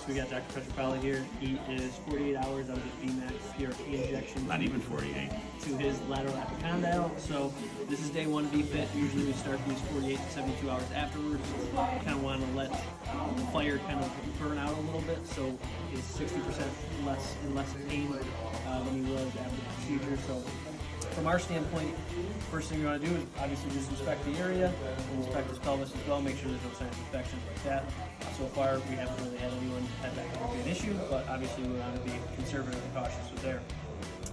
So we got Dr. Petropavlov here. He is 48 hours out of his VMAX PRP injection. Not even 48. To his lateral epicondyle. So this is day 1 VFit. Usually we start these 48 to 72 hours afterwards. Kind of want to let the fire kind of burn out a little bit, so he's 60% less in less pain than he was after the procedure. So from our standpoint, first thing you want to do is obviously just inspect the area, inspect his pelvis as well, make sure there's no signs of infections like that. So far, we haven't really had anyone have that kind of be an issue, but obviously we want to be conservative and cautious with there.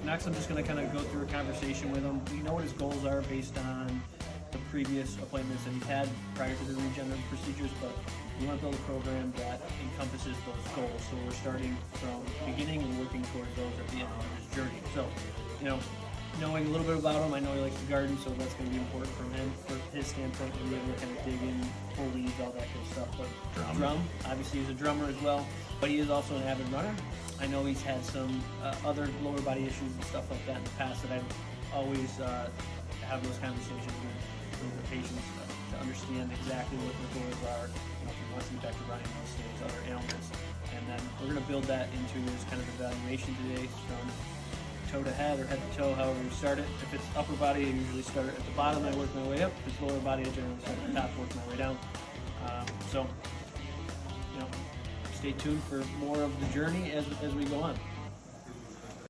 Next, I'm just going to kind of go through a conversation with him. We know what his goals are based on the previous appointments that he's had prior to the regenerative procedures, but we want to build a program that encompasses those goals. So we're starting from the beginning and working towards those at the end of his journey. So, you know, knowing a little bit about him, I know he likes to garden, so that's going to be important from him, for his standpoint, to be able to kind of dig in, pull leaves, all that good stuff. But drum, obviously he's a drummer as well, but he is also an avid runner. I know he's had some other lower body issues and stuff like that in the past that I always have those conversations with the patients to understand exactly what their goals are. You know, if he wants to get back to running, those things, other ailments. And then we're going to build that into his kind of evaluation today from toe to head or head to toe, however you start it. If it's upper body, I usually start at the bottom, I work my way up. If it's lower body, I generally start at the top, work my way down. So, you know, stay tuned for more of the journey as we go on.